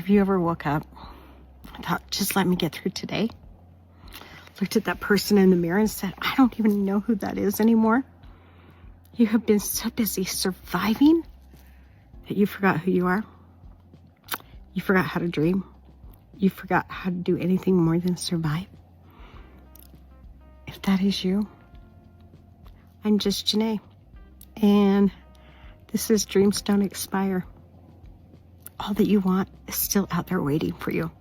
Have you ever woke up and thought, just let me get through today? Looked at that person in the mirror and said, I don't even know who that is anymore. You have been so busy surviving that you forgot who you are. You forgot how to dream. You forgot how to do anything more than survive. If that is you, I'm just Janae. And this is Dreams Don't Expire. All that you want is still out there waiting for you.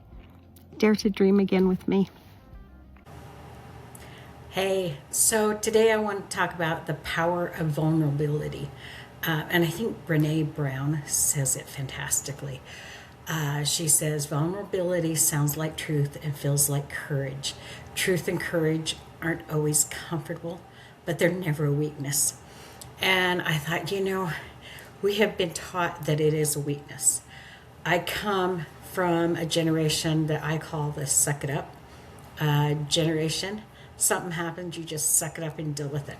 Dare to dream again with me. Hey, so today I want to talk about the power of vulnerability. And I think Brene Brown says it fantastically. She says, vulnerability sounds like truth and feels like courage. Truth and courage aren't always comfortable, but they're never a weakness. And I thought, we have been taught that it is a weakness. I come from a generation that I call the suck it up generation. Something happens, you just suck it up and deal with it.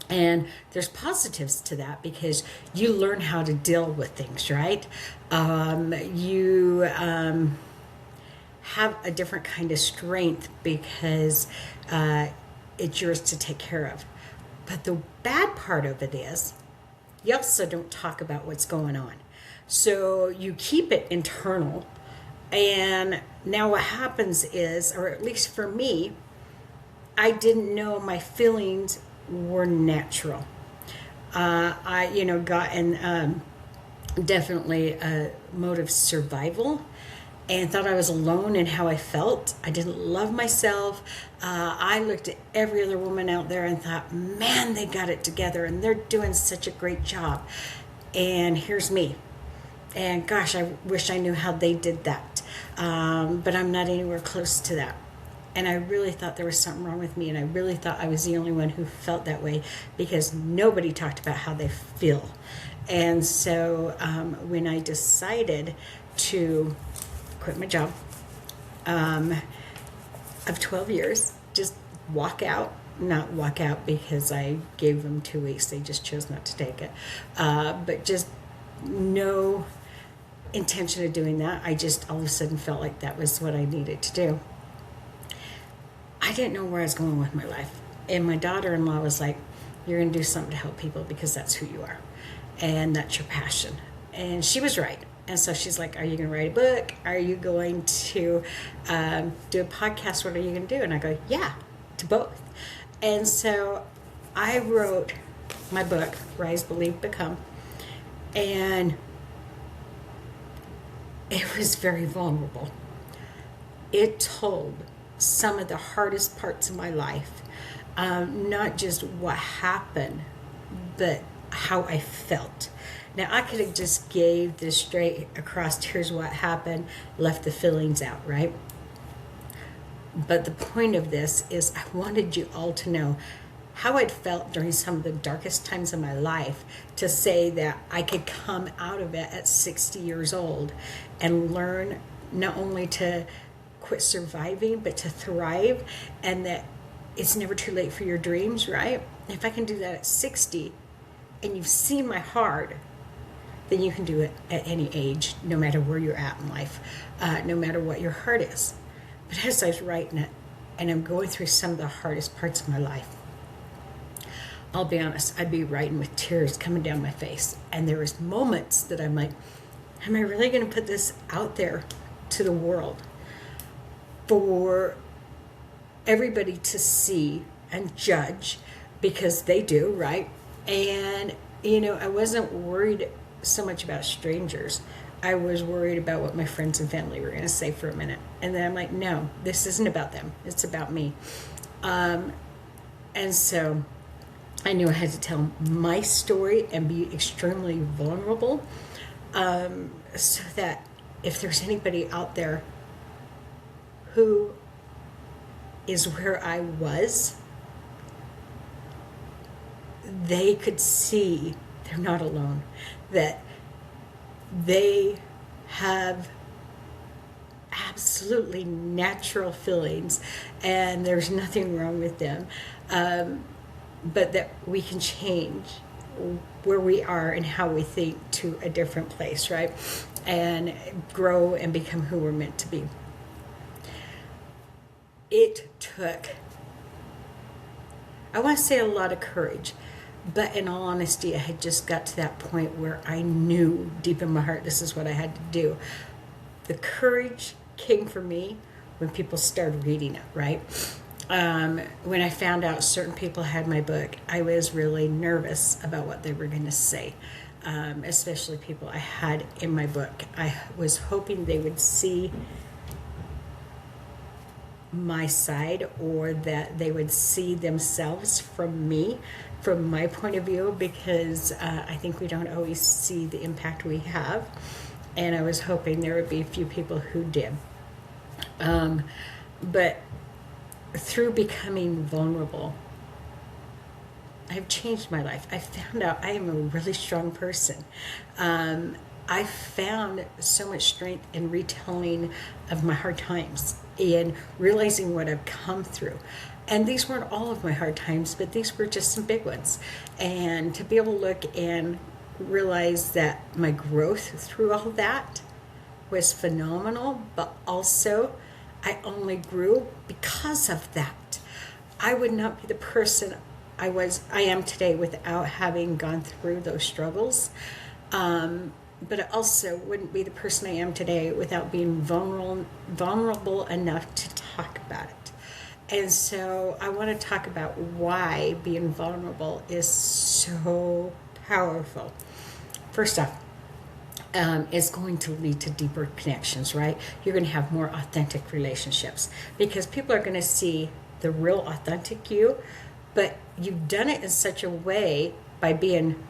And there's positives to that because you learn how to deal with things, right? You have a different kind of strength because it's yours to take care of. But the bad part of it is you also don't talk about what's going on. So you keep it internal. And now what happens is, or at least for me, I didn't know my feelings were natural. I got in definitely a mode of survival and thought I was alone in how I felt. I didn't love myself. I looked at every other woman out there and thought, man, they got it together and they're doing such a great job. And here's me. And gosh, I wish I knew how they did that. But I'm not anywhere close to that. And I really thought there was something wrong with me. And I really thought I was the only one who felt that way because nobody talked about how they feel. And so when I decided to quit my job of 12 years, just not walk out because I gave them 2 weeks. They just chose not to take it. But just no intention of doing that. I just all of a sudden felt like that was what I needed to do. I didn't know where I was going with my life. And my daughter-in-law was like, you're going to do something to help people because that's who you are. And that's your passion. And she was right. And so she's like, are you going to write a book? Are you going to do a podcast? What are you going to do? And I go, yeah, to both. And so I wrote my book, Rise, Believe, Become. And it was very vulnerable. It told some of the hardest parts of my life, not just what happened, but how I felt. Now, I could have just gave this straight across, here's what happened, left the feelings out, right? But the point of this is I wanted you all to know how I'd felt during some of the darkest times of my life, to say that I could come out of it at 60 years old and learn not only to quit surviving, but to thrive, and that it's never too late for your dreams, right? If I can do that at 60 and you've seen my heart, then you can do it at any age, no matter where you're at in life, no matter what your heart is. But as I was writing it, and I'm going through some of the hardest parts of my life, I'll be honest, I'd be writing with tears coming down my face. And there was moments that I'm like, am I really going to put this out there to the world for everybody to see and judge? Because they do, right? And, I wasn't worried so much about strangers. I was worried about what my friends and family were going to say for a minute. And then I'm like, no, this isn't about them. It's about me. And so I knew I had to tell my story and be extremely vulnerable, so that if there's anybody out there who is where I was, they could see they're not alone, that they have absolutely natural feelings and there's nothing wrong with them, but that we can change where we are and how we think to a different place, right? and grow and become who we're meant to be. It took, I want to say, a lot of courage, but in all honesty, I had just got to that point where I knew deep in my heart this is what I had to do. The courage came for me when people started reading it, right? When I found out certain people had my book, I was really nervous about what they were going to say, especially people I had in my book. I was hoping they would see my side, or that they would see themselves from me, from my point of view, because I think we don't always see the impact we have. And I was hoping there would be a few people who did. But through becoming vulnerable, I've changed my life. I found out I am a really strong person. I found so much strength in retelling of my hard times and realizing what I've come through. And these weren't all of my hard times, but these were just some big ones. And to be able to look and realize that my growth through all that was phenomenal, but also I only grew because of that. I would not be the person I am today without having gone through those struggles. But I also wouldn't be the person I am today without being vulnerable enough to talk about it. And so I want to talk about why being vulnerable is so powerful. First off, it's going to lead to deeper connections, right? You're going to have more authentic relationships because people are going to see the real authentic you, but you've done it in such a way by being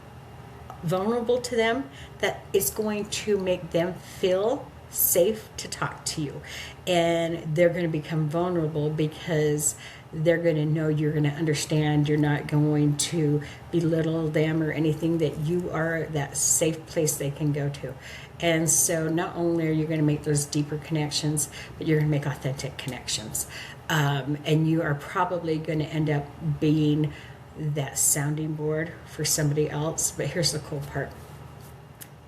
vulnerable to them that it's going to make them feel safe to talk to you, and they're going to become vulnerable because they're going to know you're going to understand. You're not going to belittle them or anything, that you are that safe place they can go to. And so not only are you going to make those deeper connections, but you're going to make authentic connections, and you are probably going to end up being that sounding board for somebody else. But here's the cool part.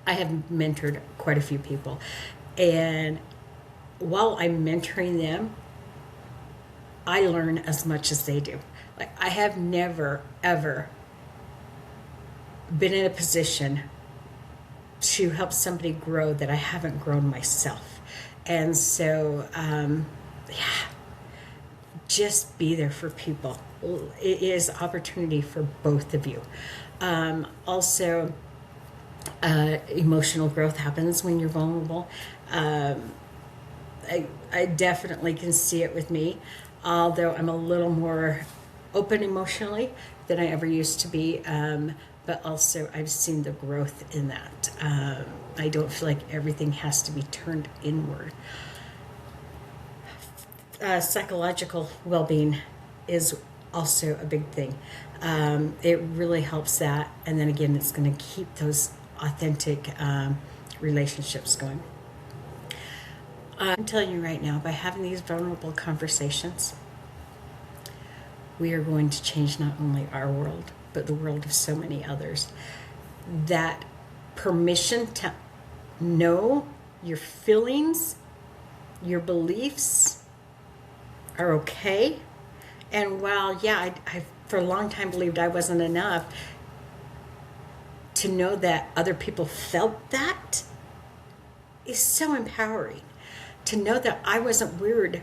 I have mentored quite a few people, and while I'm mentoring them, I learn as much as they do. Like, I have never, ever been in a position to help somebody grow that I haven't grown myself. And so, just be there for people. It is opportunity for both of you. Also, emotional growth happens when you're vulnerable. I definitely can see it with me, although I'm a little more open emotionally than I ever used to be. But also I've seen the growth in that. I don't feel like everything has to be turned inward. Psychological well-being is also a big thing. It really helps that. And then again, it's going to keep those authentic relationships going. I'm telling you right now, by having these vulnerable conversations, we are going to change not only our world, but the world of so many others. That permission to know your feelings, your beliefs are okay. And while, I for a long time believed I wasn't enough, to know that other people felt that is so empowering. To know that I wasn't weird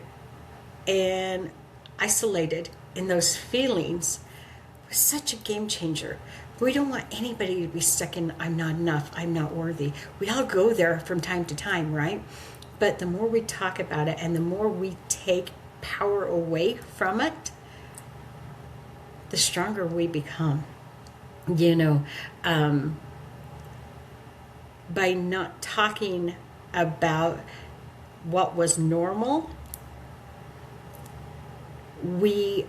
and isolated in those feelings was such a game changer. We don't want anybody to be stuck in, I'm not enough, I'm not worthy. We all go there from time to time, right? But the more we talk about it and the more we take power away from it, the stronger we become. By not talking about what was normal, we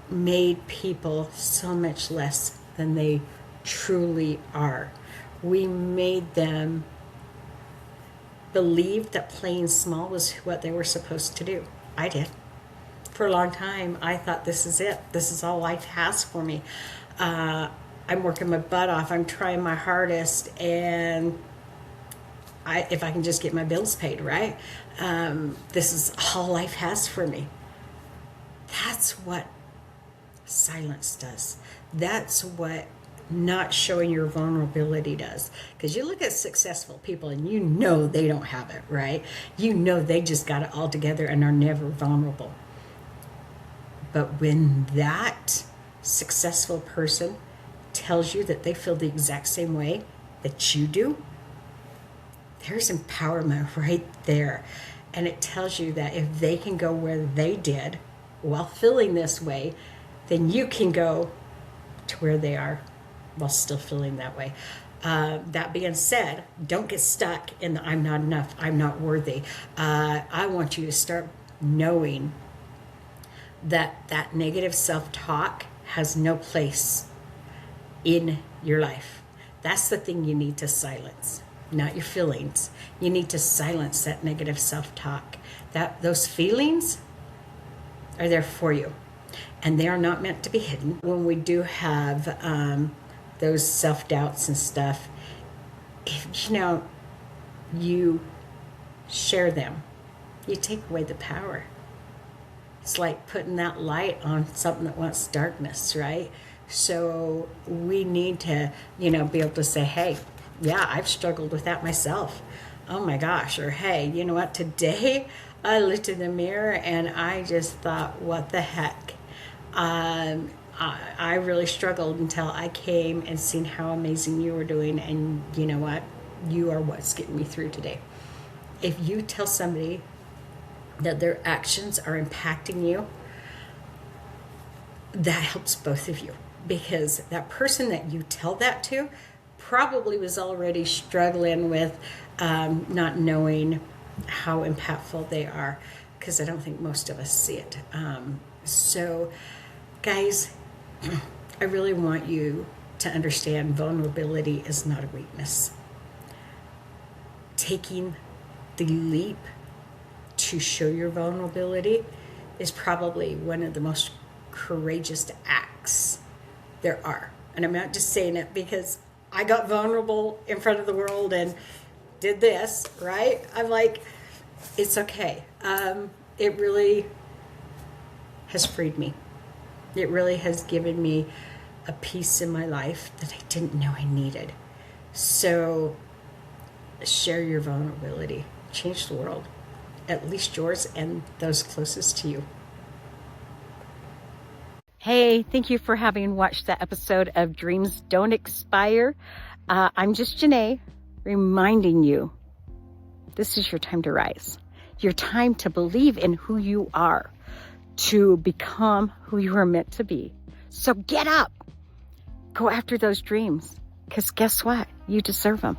made people so much less than they truly are. We made them believe that playing small was what they were supposed to do. I did. For a long time, I thought, this is it. This is all life has for me. I'm working my butt off. I'm trying my hardest, and if I can just get my bills paid, right? This is all life has for me. That's what silence does. That's what not showing your vulnerability does. Because you look at successful people and you know they don't have it, right? You know they just got it all together and are never vulnerable. But when that successful person tells you that they feel the exact same way that you do, there's empowerment right there. And it tells you that if they can go where they did while feeling this way, then you can go to where they are while still feeling that way. That being said, don't get stuck in the I'm not enough, I'm not worthy. I want you to start knowing that negative self-talk has no place in your life. That's the thing you need to silence, not your feelings. You need to silence that negative self-talk. Those feelings are there for you, and they are not meant to be hidden. When we do have those self-doubts and stuff, if you share them, you take away the power. It's like putting that light on something that wants darkness, right? So we need to, be able to say, hey, yeah, I've struggled with that myself. Oh my gosh. Or, hey, you know what? Today I looked in the mirror and I just thought, what the heck? I really struggled until I came and seen how amazing you were doing. And you know what? You are what's getting me through today. If you tell somebody that their actions are impacting you, that helps both of you, because that person that you tell that to probably was already struggling with not knowing how impactful they are, because I don't think most of us see it. So guys, I really want you to understand vulnerability is not a weakness. Taking the leap to show your vulnerability is probably one of the most courageous acts there are. And I'm not just saying it because I got vulnerable in front of the world and did this, right? I'm like, it's okay. It really has freed me. It really has given me a peace in my life that I didn't know I needed. So share your vulnerability. Change the world. At least yours and those closest to you. Hey, thank you for having watched that episode of Dreams Don't Expire. I'm just Janae, reminding you, this is your time to rise. Your time to believe in who you are, to become who you are meant to be. So get up, go after those dreams, because guess what? You deserve them.